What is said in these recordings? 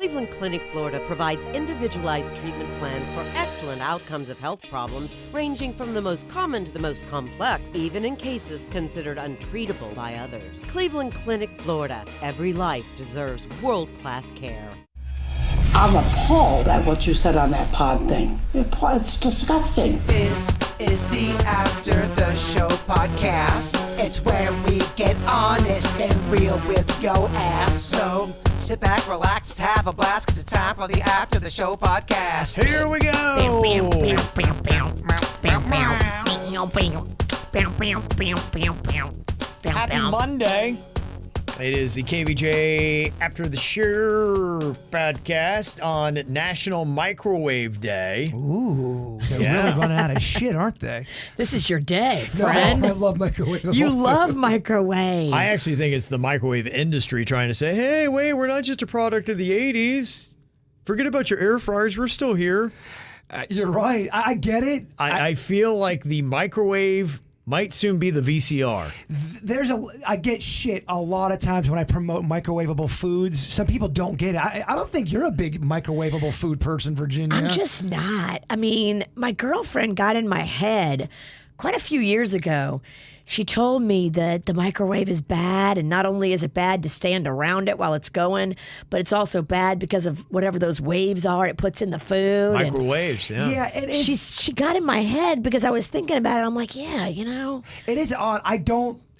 Cleveland Clinic, Florida provides individualized treatment plans for excellent outcomes of health problems ranging from the most common to the most complex, even in cases considered untreatable by others. Cleveland Clinic, Florida. Every life deserves world-class care. I'm appalled at what you said on that pod thing. It's disgusting. This is the After the Show podcast. It's where we get honest and real with yo ass. So sit back, relax, have a blast, cause it's time for the After the Show podcast. Here we go. Happy Monday. It is the KVJ After the Show podcast on National Microwave Day. Ooh, they're really running out of shit, aren't they? This is your day, friend. No, I love microwave. You love microwave. I actually think it's the microwave industry trying to say, hey, wait, we're not just a product of the 80s. Forget about your air fryers. We're still here. You're right. I get it. I feel like the microwave might soon be the VCR. I get shit a lot of times when I promote microwavable foods. Some people don't get it. I don't think you're a big microwavable food person, Virginia. I'm just not. I mean, my girlfriend got in my head quite a few years ago. She told me that the microwave is bad, and not only is it bad to stand around it while it's going, but it's also bad because of whatever those waves are it puts in the food. Microwaves, yeah. Yeah, it is. She got in my head because I was thinking about it. I'm like, yeah, you know. It is odd.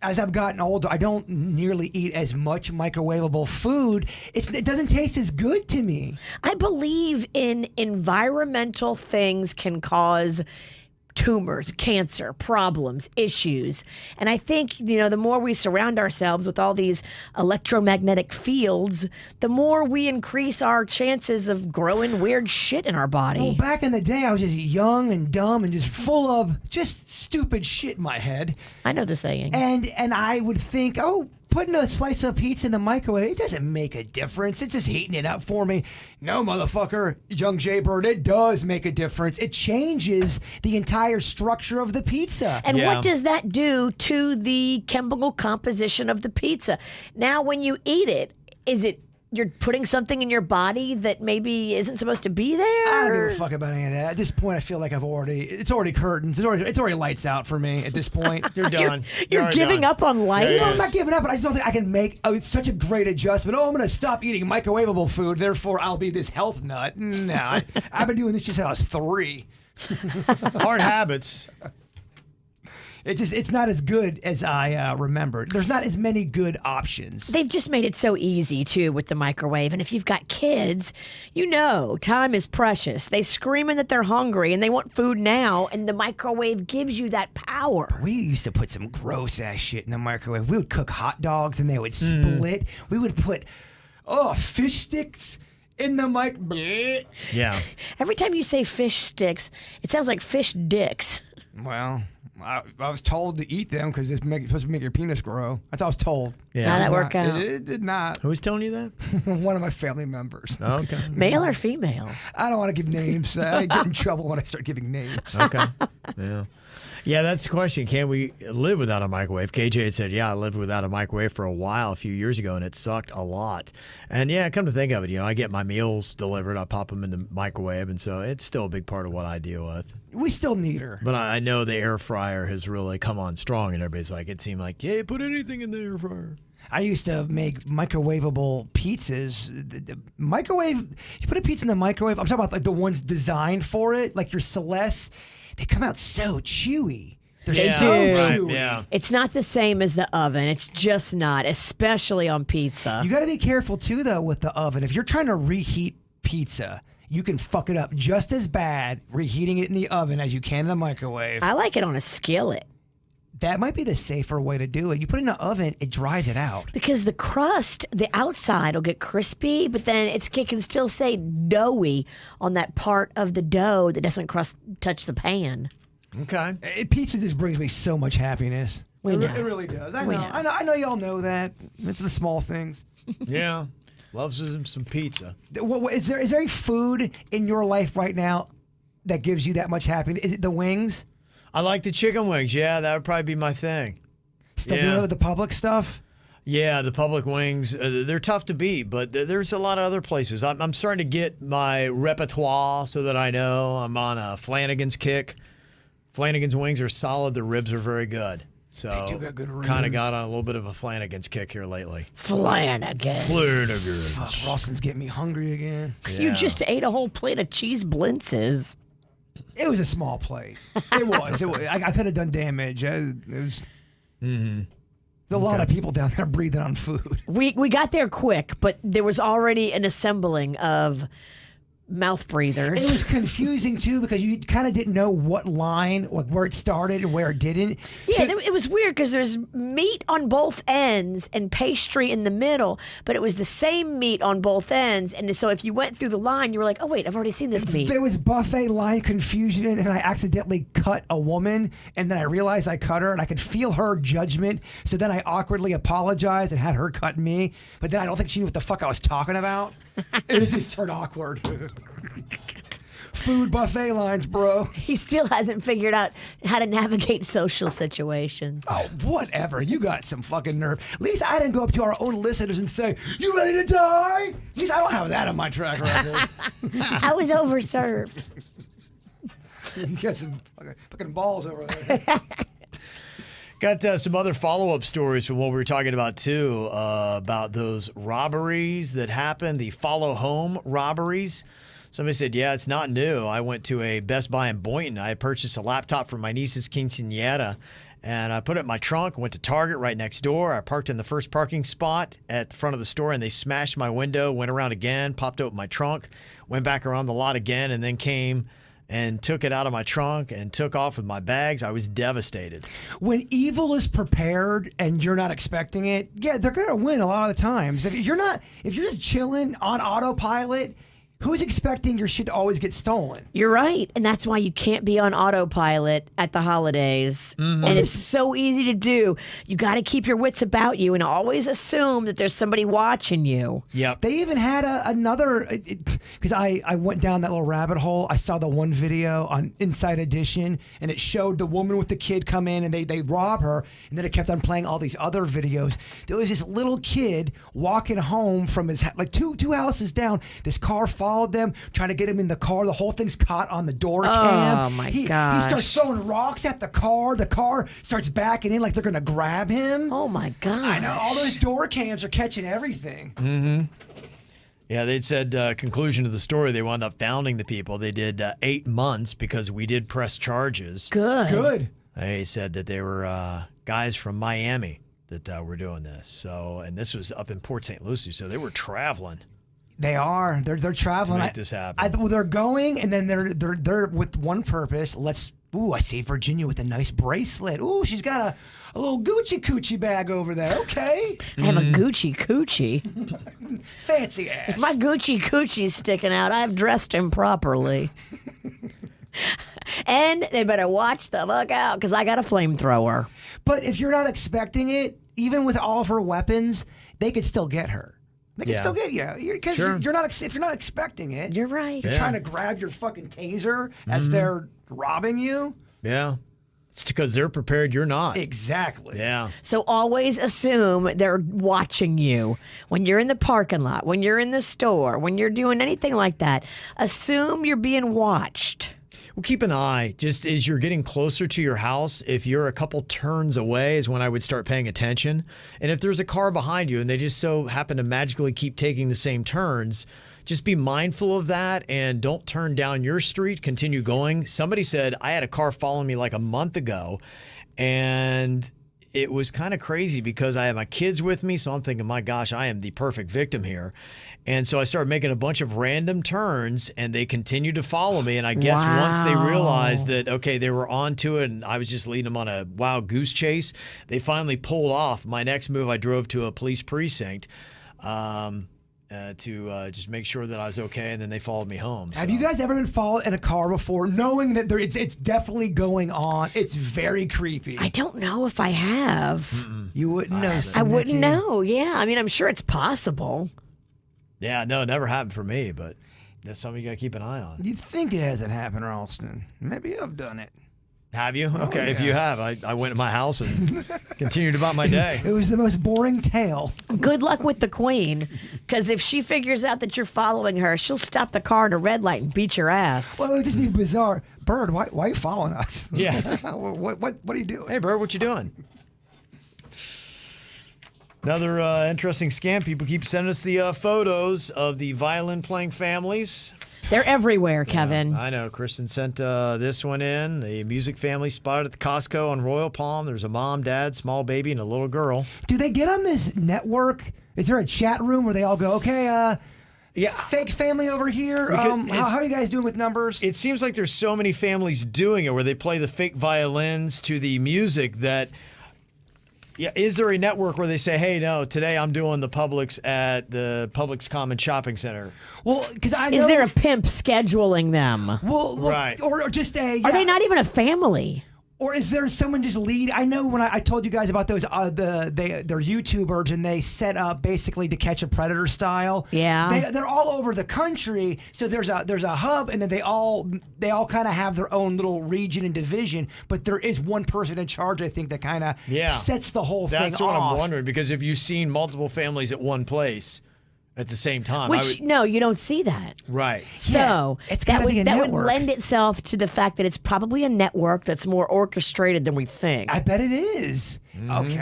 As I've gotten older, I don't nearly eat as much microwavable food. It doesn't taste as good to me. I believe in environmental things can cause tumors, cancer, problems, issues. And I think, the more we surround ourselves with all these electromagnetic fields, the more we increase our chances of growing weird shit in our body. Well, back in the day, I was just young and dumb and just full of just stupid shit in my head. I know the saying. And I would think, putting a slice of pizza in the microwave, it doesn't make a difference. It's just heating it up for me. No, motherfucker, young Jaybird, it does make a difference. It changes the entire structure of the pizza. And what does that do to the chemical composition of the pizza? Now, when you eat it, is it you're putting something in your body that maybe isn't supposed to be there? I don't give a fuck about any of that. At this point, I feel like it's already curtains. It's already lights out for me at this point. You're done. You're giving done. up on life? No, I'm not giving up, but I just don't think I can make such a great adjustment. I'm going to stop eating microwavable food, therefore I'll be this health nut. No, I've been doing this since I was 3. Hard habits. It's not as good as I remembered. There's not as many good options. They've just made it so easy, too, with the microwave. And if you've got kids, time is precious. They screaming that they're hungry and they want food now, and the microwave gives you that power. We used to put some gross-ass shit in the microwave. We would cook hot dogs and they would split. We would put, fish sticks in the microwave. Yeah. Every time you say fish sticks, it sounds like fish dicks. Well, I was told to eat them because it's supposed to make your penis grow. That's what I was told. Yeah. How'd that work out? It did not. Who's telling you that? One of my family members. Oh, okay. Male or female? I don't want to give names. I get in trouble when I start giving names. Okay. Yeah. Yeah, that's the question. Can we live without a microwave? KJ had said, I lived without a microwave for a while a few years ago, and it sucked a lot. And come to think of it, I get my meals delivered. I pop them in the microwave, and so it's still a big part of what I deal with. We still need her. But I know the air fryer has really come on strong, and everybody's like, it seemed like, put anything in the air fryer. I used to make microwavable pizzas. The microwave, you put a pizza in the microwave, I'm talking about like the ones designed for it, like your Celeste. They come out so chewy. They're so chewy. Yeah. It's not the same as the oven. It's just not, especially on pizza. You got to be careful, too, though, with the oven. If you're trying to reheat pizza, you can fuck it up just as bad reheating it in the oven as you can in the microwave. I like it on a skillet. That might be the safer way to do it. You put it in the oven, it dries it out. Because the crust, the outside will get crispy, but then it can still say doughy on that part of the dough that doesn't touch the pan. Okay. Pizza just brings me so much happiness. We know. It really does. I know y'all know that. It's the small things. Yeah. Loves some pizza. Is there a food in your life right now that gives you that much happiness? Is it the wings? I like the chicken wings. Yeah, that would probably be my thing. Still doing it with the public stuff? Yeah, the public wings, they're tough to beat, but there's a lot of other places. I'm starting to get my repertoire so that I know I'm on a Flanagan's kick. Flanagan's wings are solid. The ribs are very good. So They do got good kind of ribs. got on a little bit of a Flanagan's kick here lately. Flanagan. Flanagan's. Ralston's getting me hungry again. You just ate a whole plate of cheese blintzes. It was a small plate. It was. I could have done damage. It was. There's a lot of people down there breathing on food. We got there quick, but there was already an assembling of mouth breathers. It was confusing too because you kind of didn't know what line, like where it started and where it didn't. Yeah, it was weird because there's meat on both ends and pastry in the middle, but it was the same meat on both ends. And so if you went through the line, you were like, oh, wait, I've already seen this meat. There was buffet line confusion, and I accidentally cut a woman, and then I realized I cut her, and I could feel her judgment. So then I awkwardly apologized and had her cut me, but then I don't think she knew what the fuck I was talking about. It just turned awkward. Food buffet lines, bro. He still hasn't figured out how to navigate social situations. Oh, whatever. You got some fucking nerve. At least I didn't go up to our own listeners and say, "You ready to die?" At least I don't have that on my track record. I was overserved. You got some fucking balls over there. Got some other follow-up stories from what we were talking about, too, about those robberies that happened, the follow-home robberies. Somebody said, yeah, it's not new. I went to a Best Buy in Boynton. I purchased a laptop for my niece's quinceañera, and I put it in my trunk, went to Target right next door. I parked in the first parking spot at the front of the store, and they smashed my window, went around again, popped open my trunk, went back around the lot again, and then came and took it out of my trunk and took off with my bags. I was devastated. When evil is prepared and you're not expecting it, yeah, they're gonna win a lot of the times. If you're just chilling on autopilot, who's expecting your shit to always get stolen? You're right. And that's why you can't be on autopilot at the holidays. And it's so easy to do. You got to keep your wits about you and always assume that there's somebody watching you. Yep. They even had another, because I went down that little rabbit hole. I saw the one video on Inside Edition, and it showed the woman with the kid come in, and they rob her, and then it kept on playing all these other videos. There was this little kid walking home from his, like two houses down. This car followed them, trying to get him in the car. The whole thing's caught on the door cam. Oh, my He gosh. starts throwing rocks at the car. The car starts backing in like they're going to grab him. Oh, my God. I know. All those door cams are catching everything. Yeah, they'd said, conclusion of the story, they wound up founding the people. They did 8 months because we did press charges. Good. They said that they were guys from Miami that were doing this. So, and this was up in Port St. Lucie, so they were traveling. They are. They're traveling. To make this happen. Well, they're going, and then they're with one purpose. I see Virginia with a nice bracelet. Ooh, she's got a little Gucci coochie bag over there. Okay. I have a Gucci coochie. Fancy ass. If my Gucci coochie's sticking out, I've dressed him properly. And they better watch the fuck out because I got a flamethrower. But if you're not expecting it, even with all of her weapons, they could still get her. They can still get you because you're not. If you're not expecting it, You're right. You're trying to grab your fucking taser as they're robbing you. Yeah. It's because they're prepared, you're not. Exactly. Yeah. So always assume they're watching you when you're in the parking lot, when you're in the store, when you're doing anything like that. Assume you're being watched. Well, keep an eye just as you're getting closer to your house. If you're a couple turns away is when I would start paying attention. And if there's a car behind you and they just so happen to magically keep taking the same turns, just be mindful of that and don't turn down your street. Continue going. Somebody said, I had a car following me like a month ago, and it was kind of crazy because I had my kids with me. So I'm thinking, my gosh, I am the perfect victim here. And so I started making a bunch of random turns, and they continued to follow me. And I guess once they realized that, okay, they were onto it and I was just leading them on a wild goose chase, they finally pulled off. My next move, I drove to a police precinct to just make sure that I was okay, and then they followed me home. Have you guys ever been followed in a car before, knowing that it's definitely going on? It's very creepy. I don't know if I have. You wouldn't know. I wouldn't Nikki. know. Yeah. I mean, I'm sure it's possible. Yeah, no, it never happened for me, but that's something you got to keep an eye on. You think it hasn't happened, Ralston? Maybe I've done it. Have you? Okay, if you have, I went to my house and continued about my day. It was the most boring tale. Good luck with the queen, because if she figures out that you're following her, she'll stop the car at a red light and beat your ass. Well, it would just be bizarre. Bird, why are you following us? Yes. What are you doing? Hey, Bird, what you doing? Another interesting scam. People keep sending us the photos of the violin-playing families. They're everywhere, Kevin. I know. Kristen sent this one in. The music family spotted at the Costco on Royal Palm. There's a mom, dad, small baby, and a little girl. Do they get on this network? Is there a chat room where they all go, okay, yeah, fake family over here? How are you guys doing with numbers? It seems like there's so many families doing it where they play the fake violins to the music that... Yeah, is there a network where they say, hey, no, today I'm doing the Publix at the Publix Common Shopping Center? Well, because I know... Is there a pimp scheduling them? Well, right. Or just a... Yeah. Are they not even a family? Or is there someone just lead? I know when I told you guys about those, they're YouTubers and they set up basically To Catch a Predator style. Yeah, they're all over the country. So there's a hub, and then they all kind of have their own little region and division. But there is one person in charge, I think, that kind of sets the whole thing off. That's what I'm wondering, because if you've seen multiple families at one place at the same time, no, you don't see that. Right. So it's gotta be a that would network. lend itself to the fact that it's probably a network that's more orchestrated than we think. I bet it is. Okay,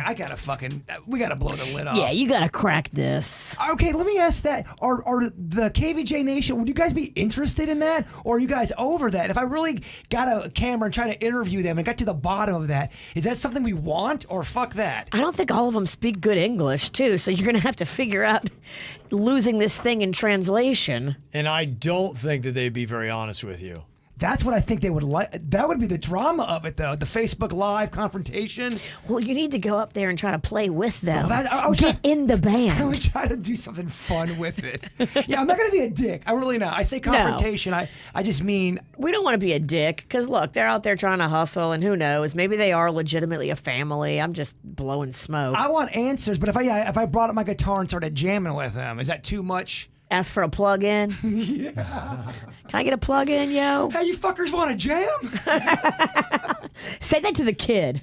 we gotta blow the lid off. Yeah, you gotta crack this. Okay, let me ask that. Are the KVJ Nation, would you guys be interested in that? Or are you guys over that? If I really got a camera and trying to interview them and got to the bottom of that, is that something we want, or fuck that? I don't think all of them speak good English, too, so you're gonna have to figure out losing this thing in translation. And I don't think that they'd be very honest with you. That's what I think they would like. That would be the drama of it, though. The Facebook Live confrontation. Well, you need to go up there and try to play with them. Well, Get in the I band. would try to do something fun with it. Yeah, I'm not going to be a dick. I really not. I say confrontation. I just mean... We don't want to be a dick, because look, they're out there trying to hustle, and who knows? Maybe they are legitimately a family. I'm just blowing smoke. I want answers, but if I brought up my guitar and started jamming with them, is that too much? Ask for a plug-in. Yeah. Can I get a plug-in, yo? Hey, you fuckers want to jam? Say that to the kid.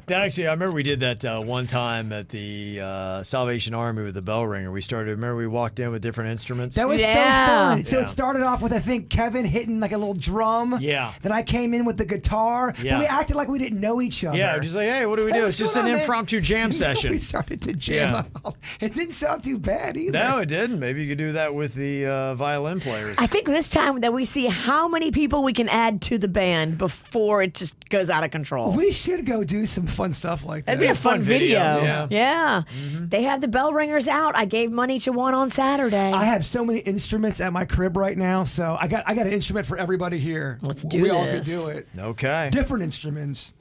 That actually, I remember we did that one time at the Salvation Army with the bell ringer. Remember we walked in with different instruments? That was so fun. So it started off with, I think, Kevin hitting like a little drum. Yeah. Then I came in with the guitar. Yeah. But we acted like we didn't know each other. Yeah, just like, hey, what do we do? It's just an impromptu jam session. We started to jam out. It didn't sound too bad either. No, it didn't. Maybe you could do that with the violin players. I think this time that we see how many people we can add to the band before it just goes out of control. We should go do some fun stuff like that. That'd be a fun video. Yeah. Mm-hmm. They have the bell ringers out. I gave money to one on Saturday. I have so many instruments at my crib right now, so I got an instrument for everybody here. Let's do We this. all could do it. Okay. Different instruments.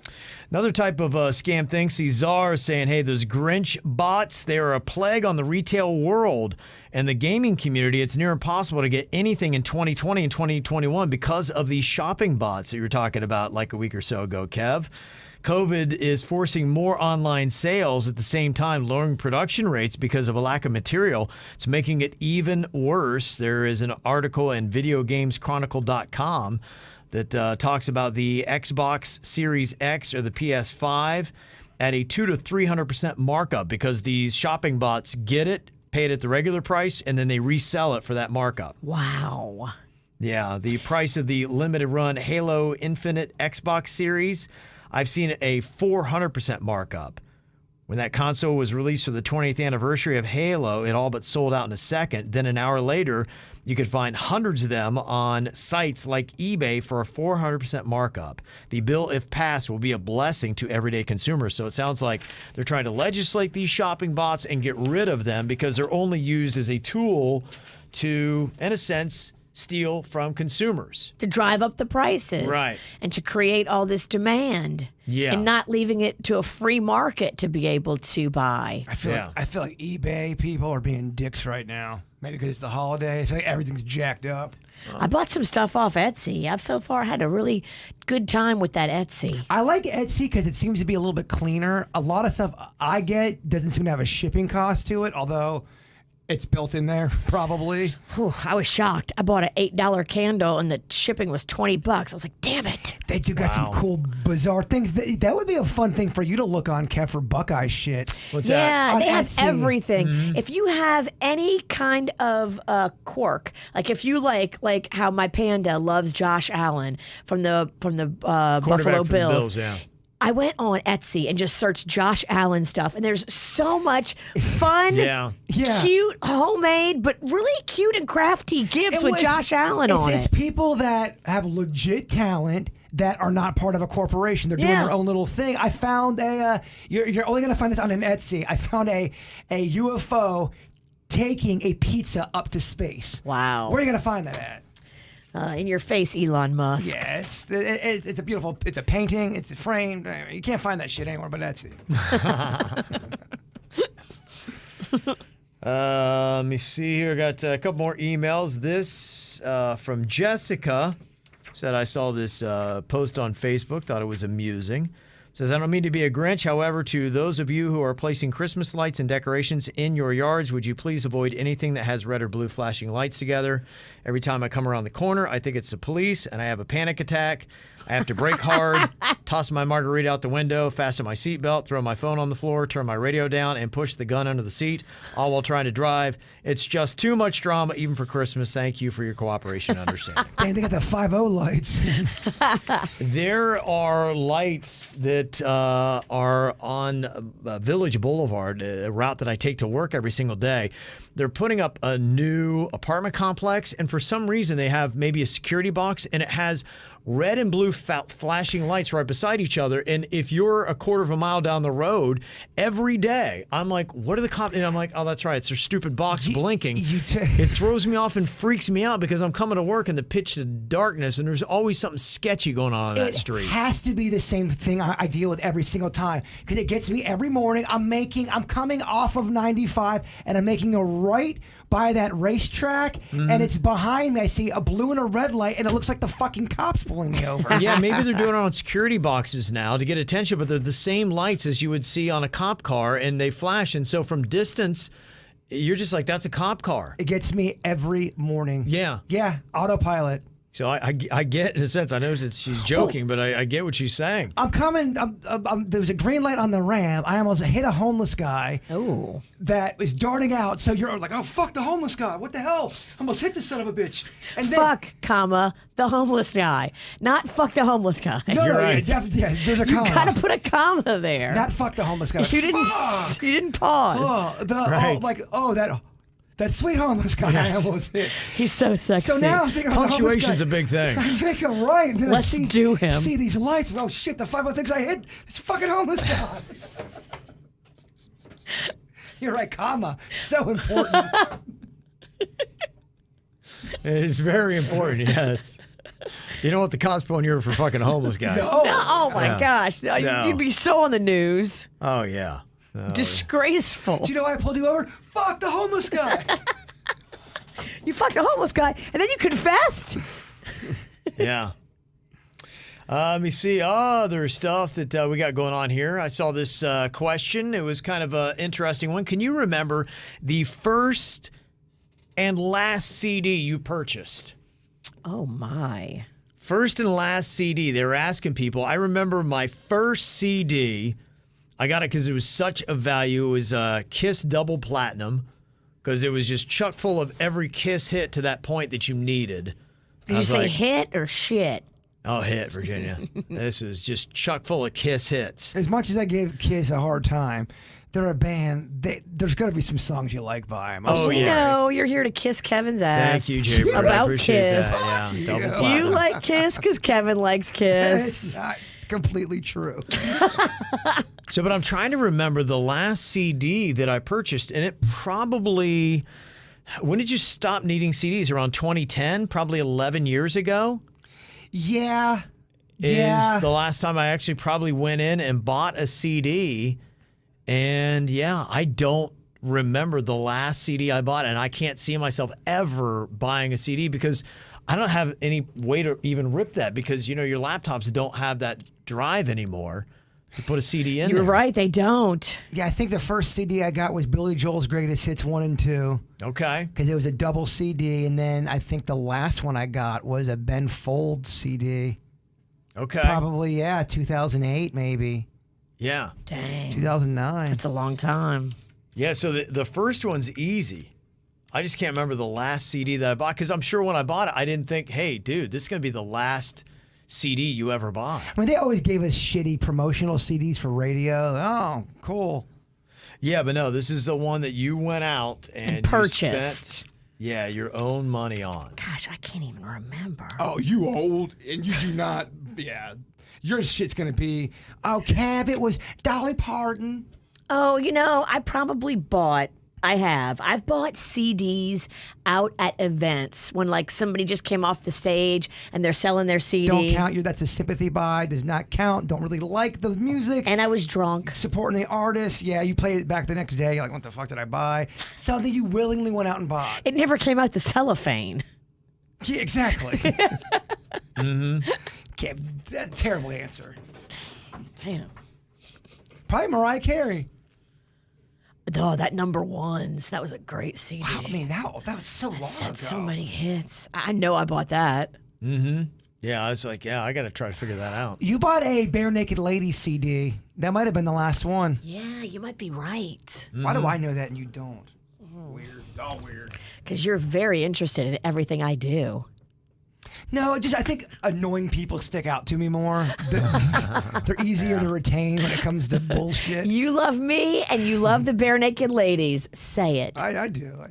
Another type of scam thing. See, Czar is saying, hey, those Grinch bots, they are a plague on the retail world and the gaming community. It's near impossible to get anything in 2020 and 2021 because of these shopping bots that you were talking about like a week or so ago, Kev. COVID is forcing more online sales at the same time, lowering production rates because of a lack of material. It's making it even worse. There is an article in VideoGamesChronicle.com that talks about the Xbox Series X or the PS5 at a 200% to 300% markup because these shopping bots get it, pay it at the regular price, and then they resell it for that markup. Wow. Yeah, the price of the limited run Halo Infinite Xbox Series, I've seen a 400% markup. When that console was released for the 20th anniversary of Halo, it all but sold out in a second. Then an hour later, you could find hundreds of them on sites like eBay for a 400% markup. The bill, if passed, will be a blessing to everyday consumers. So it sounds like they're trying to legislate these shopping bots and get rid of them because they're only used as a tool to, in a sense, steal from consumers. To drive up the prices. Right. And to create all this demand. Yeah. And not leaving it to a free market to be able to buy. I feel like eBay people are being dicks right now. Maybe because it's the holiday. I feel like everything's jacked up. I bought some stuff off Etsy. I've so far had a really good time with that Etsy. I like Etsy because it seems to be a little bit cleaner. A lot of stuff I get doesn't seem to have a shipping cost to it, although It's built in there, probably. Whew, I was shocked. I bought an $8 candle and the shipping was $20. I was like, damn it. They do got some cool, bizarre things. That would be a fun thing for you to look on, Kev, for Buckeye shit. What's Yeah, On they have Etsy. everything. If you have any kind of quirk, like if you like how my panda loves Josh Allen from the Quarterback Buffalo for the Bills. yeah. I went on Etsy and just searched Josh Allen stuff, and there's so much fun, Yeah. cute, homemade, but really cute and crafty gifts And with it's- Josh Allen on It's it. people that have legit talent that are not part of a corporation. They're doing Yeah. their own little thing. I found you're only going to find this on an Etsy. I found a UFO taking a pizza up to space. Wow. Where are you going to find that at? In your face, Elon Musk. Yeah, it's a beautiful, it's a painting, it's framed. You can't find that shit anywhere but Etsy. Let me see here. Got a couple more emails. This from Jessica said, I saw this post on Facebook, thought it was amusing. Says, I don't mean to be a Grinch. However, to those of you who are placing Christmas lights and decorations in your yards, would you please avoid anything that has red or blue flashing lights together? Every time I come around the corner, I think it's the police and I have a panic attack. I have to brake hard, toss my margarita out the window, fasten my seatbelt, throw my phone on the floor, turn my radio down, and push the gun under the seat, all while trying to drive. It's just too much drama, even for Christmas. Thank you for your cooperation and understanding. Dang, they got the 5-0 lights. There are lights that are on Village Boulevard, a route that I take to work every single day. They're putting up a new apartment complex, and for some reason they have maybe a security box, and it has red and blue flashing lights right beside each other. And if you're a quarter of a mile down the road, every day, I'm like, what are the cops? And I'm like, oh, that's right. It's their stupid box blinking. It throws me off and freaks me out because I'm coming to work in the pitch of darkness, and there's always something sketchy going on that street. It has to be the same thing I deal with every single time because it gets me every morning. I'm coming off of 95 and I'm making a right by that racetrack, and it's behind me. I see a blue and a red light, and it looks like the fucking cops pulling me over. Yeah, maybe they're doing it on security boxes now to get attention, but they're the same lights as you would see on a cop car, and they flash. And so from distance, you're just like, that's a cop car. It gets me every morning. Yeah. Yeah, autopilot. So I get, in a sense, I know that she's joking, but I get what she's saying. I'm coming. There was a green light on the ramp. I almost hit a homeless guy that was darting out. So you're like, oh, fuck the homeless guy. What the hell? I almost hit this son of a bitch. And then, Fuck, comma, the homeless guy. Not fuck the homeless guy. No, You're right. Yeah, there's a You comma. gotta put a comma there. Not fuck the homeless guy. You didn't. Fuck! You didn't pause. That sweet homeless guy I almost hit. He's so sexy. So now I'm thinking about the homeless Punctuation's guy. a big thing. I make a right. And then Let's I do him. See these lights. Oh shit! The 5 things I hit. This fucking homeless guy. You're right, comma. So important. It's very important, yes. You don't want the cops pulling you over for fucking homeless guy. No. Oh my gosh. No. You'd be so on the news. Oh, yeah. Oh, Disgraceful. Do you know why I pulled you over? Fuck the homeless guy. You fucked a homeless guy and then you confessed. yeah. Let me see other stuff that we got going on here. I saw this question. It was kind of an interesting one. Can you remember the first and last CD you purchased? Oh my. First and last CD. They were asking people. I remember my first CD. I got it because it was such a value. It was Kiss Double Platinum because it was just chock full of every Kiss hit to that point that you needed. Did you say hit or shit? Oh, hit, Virginia. This is just chock full of Kiss hits. As much as I gave Kiss a hard time, they're a band. There's got to be some songs you like by them. Oh, We yeah. know you're here to kiss Kevin's ass. Thank you, Jay Bird. I About appreciate Kiss. that. Yeah, double You platinum. like Kiss because Kevin likes It's Kiss. not completely true. So, but I'm trying to remember the last CD that I purchased, and it probably, when did you stop needing CDs? Around 2010, probably 11 years ago? Yeah. Is the last time I actually probably went in and bought a CD. And yeah, I don't remember the last CD I bought, and I can't see myself ever buying a CD because I don't have any way to even rip that because, you know, your laptops don't have that drive anymore. to put a CD in You're there. right, they don't. Yeah, I think the first CD I got was Billy Joel's Greatest Hits 1 and 2. Okay. Because it was a double CD, and then I think the last one I got was a Ben Folds CD. Okay. Probably, 2008 maybe. Yeah. Dang. 2009. That's a long time. Yeah, so the first one's easy. I just can't remember the last CD that I bought because I'm sure when I bought it, I didn't think, hey, dude, this is going to be the last CD you ever buy. I mean, they always gave us shitty promotional CDs for radio. Oh, cool. Yeah, but no, this is the one that you went out and you purchased. spent, your own money on. Gosh, I can't even remember. Oh, you old, and you do not, your shit's going to be, oh, Kev, it was Dolly Parton. Oh, I probably I've bought CDs out at events when like somebody just came off the stage and they're selling their CD. Don't count you. That's a sympathy buy. Does not count. Don't really like the music. And I was drunk. Supporting the artist. Yeah, you play it back the next day. You're like, what the fuck did I buy? Something you willingly went out and bought. It never came out the cellophane. Yeah, exactly. Terrible answer. Damn. Probably Mariah Carey. Oh, that number ones. That was a great CD. Wow, I mean, that was so long Had ago. so many hits. I know I bought that. Yeah, I was like, I got to try to figure that out. You bought a Bare Naked Ladies CD. That might have been the last one. Yeah, you might be right. Why do I know that and you don't? Weird. All weird. Because you're very interested in everything I do. No, I think annoying people stick out to me more. They're easier to retain when it comes to bullshit. You love me and you love the Bare Naked Ladies. Say it. I do. I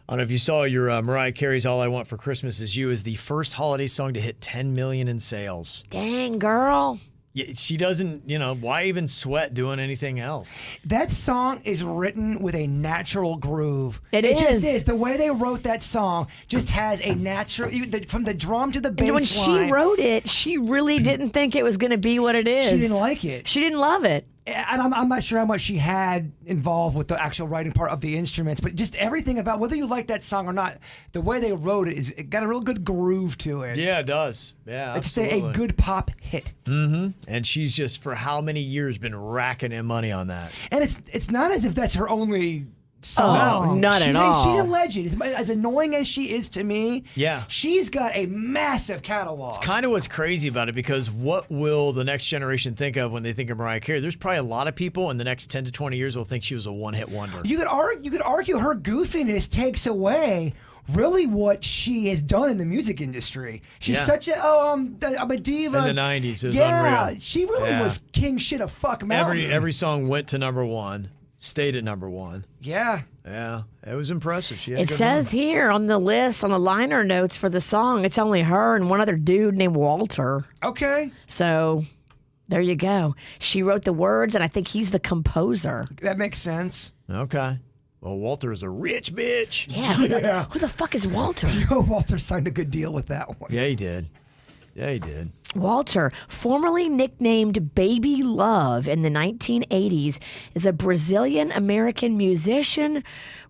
don't know if you saw your Mariah Carey's All I Want for Christmas Is You is the first holiday song to hit 10 million in sales. Dang, girl. Yeah, she doesn't, why even sweat doing anything else? That song is written with a natural groove. It just is. is. The way they wrote that song just has a natural, from the drum to the bass And when line. she wrote it, she really didn't think it was going to be what it is. She didn't like it. She didn't love it. And I'm not sure how much she had involved with the actual writing part of the instruments, but just everything about whether you like that song or not, the way they wrote it got a real good groove to it. Yeah, it does. Yeah, It's absolutely. a good pop hit. And she's just, for how many years, been racking in money on that. And it's not as if that's her only song. Oh, not at all. She's a legend. As annoying as she is to me, Yeah. she's got a massive catalog. Kind of what's crazy about it, because what will the next generation think of when they think of Mariah Carey? There's probably a lot of people in the next 10 to 20 years will think she was a one-hit wonder. You could argue her goofiness takes away really what she has done in the music industry. She's Yeah. such I'm a diva. In the 90s, it was yeah, unreal. she really Yeah. was king shit of fuck mountain. Every song went to number one, stayed at number one. Yeah. Yeah, it was impressive. She had a It good says run. here on the list, on the liner notes for the song, it's only her and one other dude named Walter. Okay. So there you go. She wrote the words, and I think he's the composer. That makes sense. Okay. Well, Walter is a rich bitch. Yeah. Who the fuck is Walter? Walter signed a good deal with that one. Yeah, he did. Yeah, he did. Walter, formerly nicknamed Baby Love in the 1980s, is a Brazilian-American musician,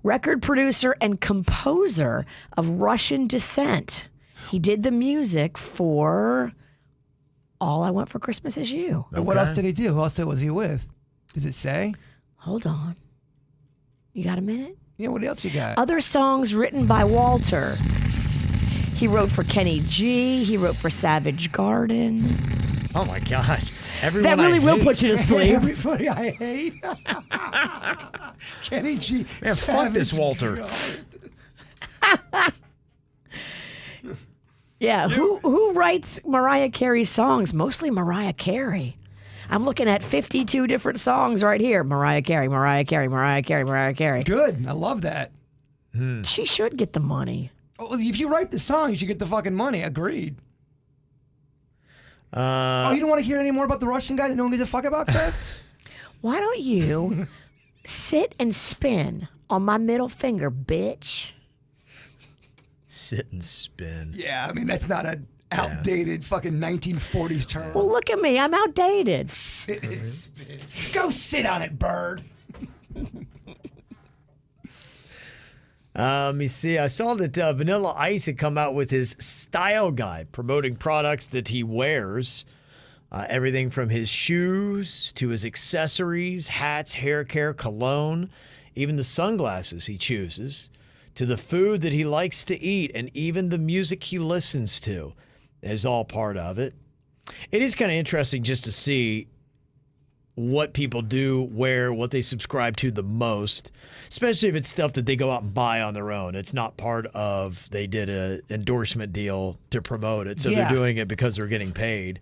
record producer, and composer of Russian descent. He did the music for All I Want for Christmas Is You. And what else did he do? Who else was he with? Does it say? Hold on. You got a minute? Yeah, what else you got? Other songs written by Walter. He wrote for Kenny G. He wrote for Savage Garden. Oh my gosh. Everyone That really I will hate. put you to sleep. Everybody I hate. Kenny G. Man, fuck this Savage Walter. Garden. Yeah, who writes Mariah Carey songs? Mostly Mariah Carey. I'm looking at 52 different songs right here. Mariah Carey, Mariah Carey, Mariah Carey, Mariah Carey. Good. I love that. She should get the money. Well, if you write the song, you should get the fucking money. Agreed. Oh, you don't want to hear any more about the Russian guy that no one gives a fuck about, Kev? Why don't you sit and spin on my middle finger, bitch? Sit and spin. Yeah, I mean, that's not an outdated fucking 1940s term. Well, look at me. I'm outdated. Sit and spin. Go sit on it, bird. Let me see. I saw that Vanilla Ice had come out with his style guide promoting products that he wears. Everything from his shoes to his accessories, hats, hair care, cologne, even the sunglasses he chooses, to the food that he likes to eat, and even the music he listens to is all part of it. It is kind of interesting just to see what people do, where, what they subscribe to the most, especially if it's stuff that they go out and buy on their own. It's not part of, they did an endorsement deal to promote it, so they're doing it because they're getting paid.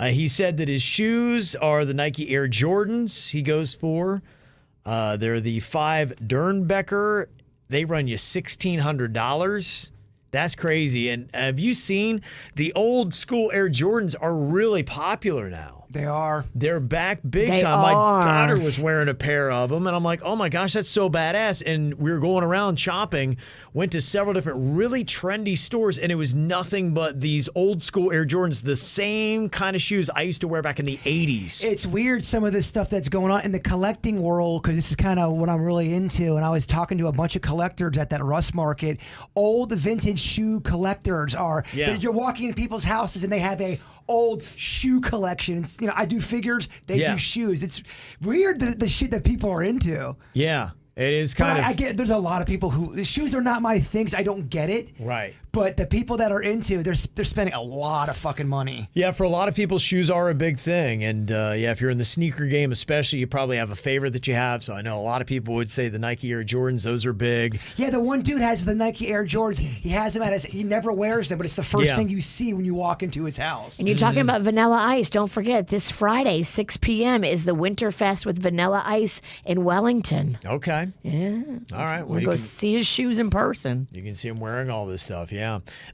He said that his shoes are the Nike Air Jordans he goes for. They're the 5 Dernbecker. They run you $1,600. That's crazy. And have you seen the old school Air Jordans are really popular now? They are. They're back big They time. are. My daughter was wearing a pair of them, and I'm like, oh my gosh, that's so badass. And we were going around shopping, went to several different really trendy stores, and it was nothing but these old school Air Jordans, the same kind of shoes I used to wear back in the 80s. It's weird, some of this stuff that's going on in the collecting world, because this is kind of what I'm really into. And I was talking to a bunch of collectors at that Rust Market. Old vintage shoe collectors are, you're walking in people's houses and they have a old shoe collection. It's, I do figures, they do shoes. It's weird the shit that people are into. Yeah, it is kind of. I get there's a lot of people who the shoes are not my things. I don't get it. Right. But the people that are into, they're spending a lot of fucking money. Yeah, for a lot of people, shoes are a big thing. And if you're in the sneaker game especially, you probably have a favorite that you have. So I know a lot of people would say the Nike Air Jordans, those are big. Yeah, the one dude has the Nike Air Jordans. He has them he never wears them, but it's the first thing you see when you walk into his house. And you're talking about Vanilla Ice. Don't forget, this Friday, 6 p.m. is the Winterfest with Vanilla Ice in Wellington. Okay. Yeah. All right. Well, We'll go see his shoes in person. You can see him wearing all this stuff, yeah.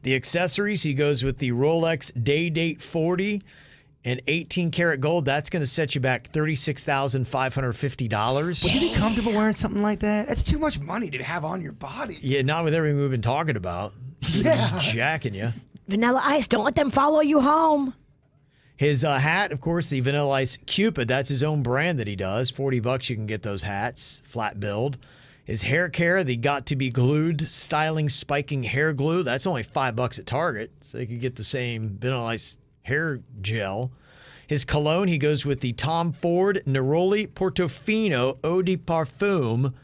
The accessories, he goes with the Rolex Day Date 40 and 18 karat gold. That's going to set you back $36,550. Would you be comfortable wearing something like that? That's too much money to have on your body. Yeah, not with everything we've been talking about. Just jacking you. Vanilla Ice, don't let them follow you home. His hat, of course, the Vanilla Ice Cupid. That's his own brand that he does. $40 you can get those hats, flat build. His hair care, the Got to Be Glued styling spiking hair glue. That's only $5 at Target, so you could get the same Vanilla Ice hair gel. His cologne, he goes with the Tom Ford Neroli Portofino Eau de Parfum.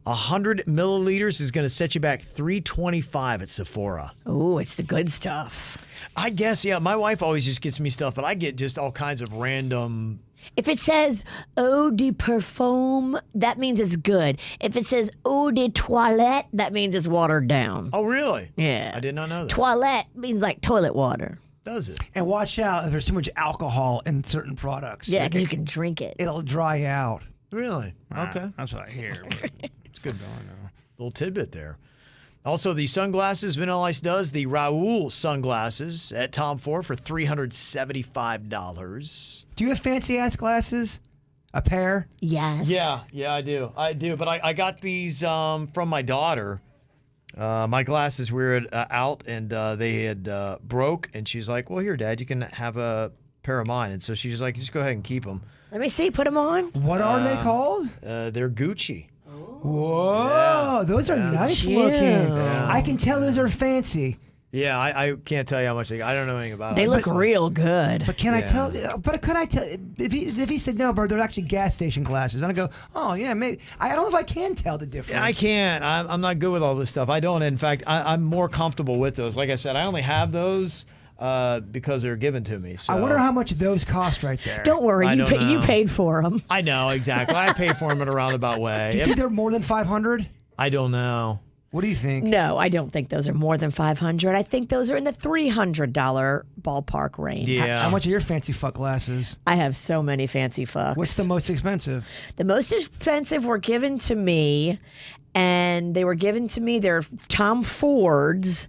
100 milliliters is going to set you back $325 at Sephora. Oh, it's the good stuff. I guess, yeah. My wife always just gets me stuff, but I get just all kinds of random. If it says eau de parfum, that means it's good. If it says eau de toilette, that means it's watered down. Oh, really? Yeah. I did not know that. Toilette means like toilet water. Does it? And watch out if there's too much alcohol in certain products. Yeah, because you can drink it. It'll dry out. Really? Okay. That's what I hear. It's good going though. Little tidbit there. Also, the sunglasses Vanilla Ice does, the Raoul sunglasses at Tom Ford for $375. Do you have fancy ass glasses? A pair? Yes. Yeah, I do. But I got these from my daughter. My glasses were out and they had broke, and she's like, well, here, Dad, you can have a pair of mine. And so she's like, just go ahead and keep them. Let me see. Put them on. What are they called? They're Gucci. Whoa, those are nice looking. Yeah. I can tell those are fancy. Yeah, I can't tell you how much I don't know anything about They them. look real good. But can I tell? But could I tell? If he said no, bro, they're actually gas station glasses, and I go, oh yeah, maybe. I don't know if I can tell the difference. I can't. I'm not good with all this stuff. I don't. In fact, I'm more comfortable with those. Like I said, I only have those because they're given to me. So. I wonder how much those cost right there. Don't worry, I don't know. you paid for them. I know, exactly. I pay for them in a roundabout way. Do you think they're more than 500? I don't know. What do you think? No, I don't think those are more than $500. I think those are in the $300 ballpark range. Yeah. How much are your fancy fuck glasses? I have so many fancy fucks. What's the most expensive? The most expensive were given to me, and they're Tom Ford's,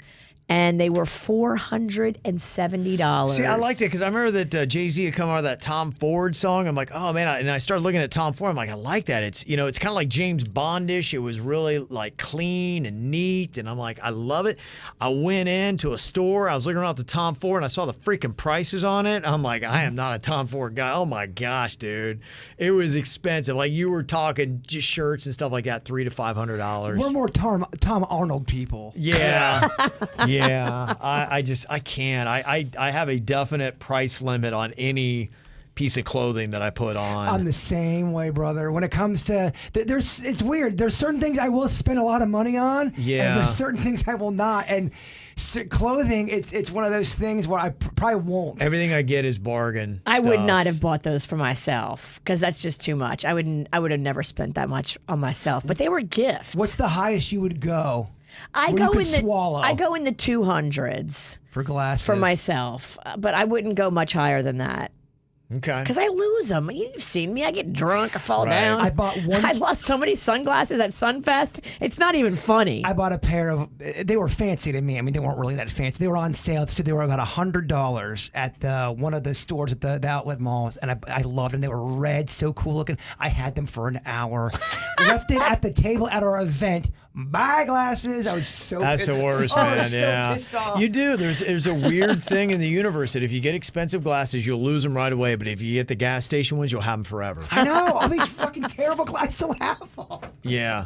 and they were $470. See, I like that because I remember that Jay-Z had come out of that Tom Ford song. I'm like, oh man, and I started looking at Tom Ford. I'm like, I like that. It's it's kind of like James Bondish. It was really like clean and neat, and I'm like, I love it. I went into a store. I was looking around at the Tom Ford, and I saw the freaking prices on it. I'm like, I am not a Tom Ford guy. Oh my gosh, dude, it was expensive. Like you were talking just shirts and stuff like that, $300 to $500. We're more Tom Arnold people. Yeah. Yeah, I can't. I have a definite price limit on any piece of clothing that I put on. I'm the same way, brother. When it comes to it's weird. There's certain things I will spend a lot of money on, Yeah. and there's certain things I will not. And clothing, it's one of those things where I probably won't. Everything I get is bargain. I would stuff. not have bought those for myself because that's just too much. I would have never spent that much on myself. But they were gifts. What's the highest you would go? I where go you could in the swallow? I go in the 200s For glasses. for myself, but I wouldn't go much higher than that. Okay. Because I lose them. You've seen me. I get drunk. I fall Right. down. I bought one- I lost so many sunglasses at Sunfest. It's not even funny. I bought a pair of. They were fancy to me. I mean, they weren't really that fancy. They were on sale, so they were about $100 at one of the stores at the outlet malls, and I loved them. They were red, so cool looking. I had them for an hour. Left it at the table at our event. Buy glasses. I was so. That's pissed. the worst, Oh, man. I was so Yeah, pissed off. you do. There's a weird thing in the universe that if you get expensive glasses, you'll lose them right away. But if you get the gas station ones, you'll have them forever. I know all these fucking terrible glasses. I still have them. Yeah,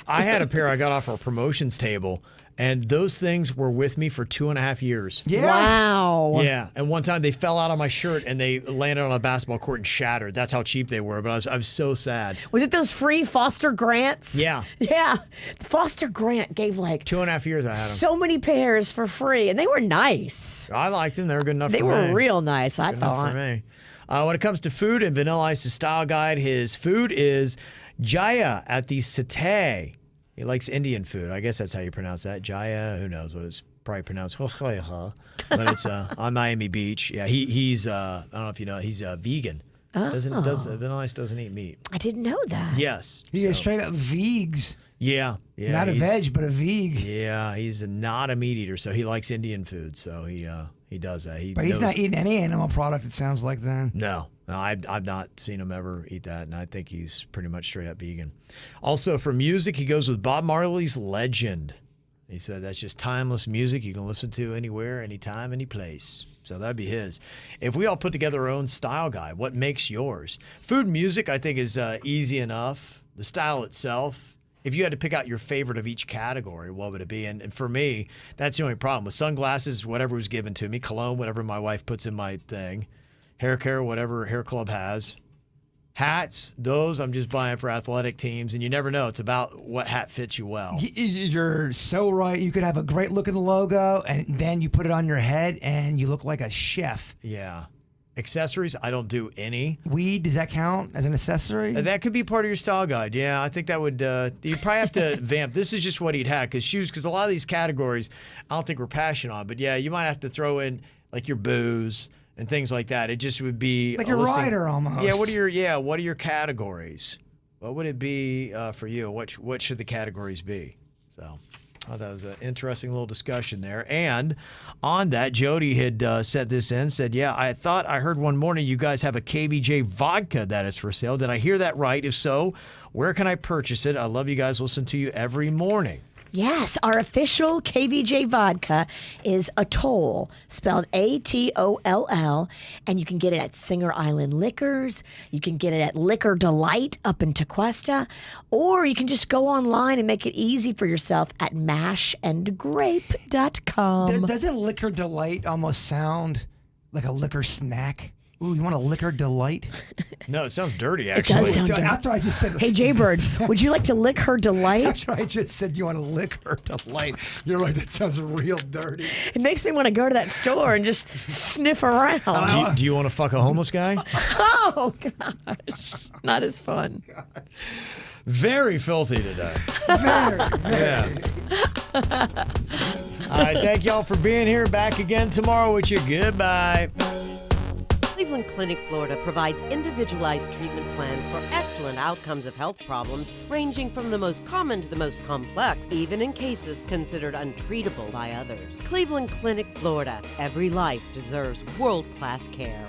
I had a pair I got off our promotions table, and those things were with me for 2.5 years. Yeah. Wow. Yeah, and one time they fell out of my shirt and they landed on a basketball court and shattered. That's how cheap they were. But I was so sad. Was it those free Foster Grants? Yeah, Yeah. Foster Grant gave like 2.5 years I had them. so many pairs for free, and they were nice. I liked them. They were good enough They for were me. real nice, I Good enough thought. for me. When it comes to food and Vanilla Ice's style guide, his food is Jaya at the Satay. He likes Indian food. I guess that's how you pronounce that. Jaya, who knows what it's probably pronounced. But it's on Miami Beach. Yeah, he's I don't know if you know, he's vegan. Vanilla Ice doesn't eat meat. I didn't know that. Yes. He so- is straight up vegs. yeah. Not a veg, but a veg. Yeah, he's not a meat eater, so he likes Indian food. So he does that. But he's knows- not eating any animal product, it sounds like then. No, I've not seen him ever eat that, and I think he's pretty much straight up vegan. Also, for music, he goes with Bob Marley's Legend. He said that's just timeless music you can listen to anywhere, anytime, any place. So that'd be his. If we all put together our own style guide, what makes yours? Food and music, I think, is easy enough. The style itself, if you had to pick out your favorite of each category, what would it be? And for me, that's the only problem. With sunglasses, whatever was given to me. Cologne, whatever my wife puts in my thing. Hair care, whatever Hair Club has. Hats, those I'm just buying for athletic teams. And you never know. It's about what hat fits you well. You're so right. You could have a great looking logo, and then you put it on your head, and you look like a chef. Yeah. Accessories, I don't do any. Weed, does that count as an accessory? That could be part of your style guide. Yeah, I think that would, you probably have to vamp. This is just what he'd had, because a lot of these categories, I don't think we're passionate on. But yeah, you might have to throw in like your booze and things like that. It just would be Like a a listing- rider almost. Yeah, what are your categories? What would it be for you? What should the categories be? So. Oh, that was an interesting little discussion there. And on that, Jody had said, yeah, I thought I heard one morning you guys have a KVJ vodka that is for sale. Did I hear that right? If so, where can I purchase it? I love you guys. Listen to you every morning. Yes, our official KVJ vodka is Atoll, spelled Atoll, and you can get it at Singer Island Liquors. You can get it at Liquor Delight up in Tequesta, or you can just go online and make it easy for yourself at mashandgrape.com. Doesn't Liquor Delight almost sound like a liquor snack? Ooh, you want a Liquor Delight? No, it sounds dirty, It actually. does sound dirty. After I just said, Hey, Jaybird, would you like to lick her delight? after I just said you want a Liquor Delight, you're right. That sounds real dirty. It makes me want to go to that store and just sniff around. Do you want to fuck a homeless guy? Oh, gosh. Not as fun. Very filthy today. Very. Yeah. All right, thank y'all for being here. Back again tomorrow with you. Goodbye. Cleveland Clinic, Florida provides individualized treatment plans for excellent outcomes of health problems ranging from the most common to the most complex, even in cases considered untreatable by others. Cleveland Clinic, Florida. Every life deserves world-class care.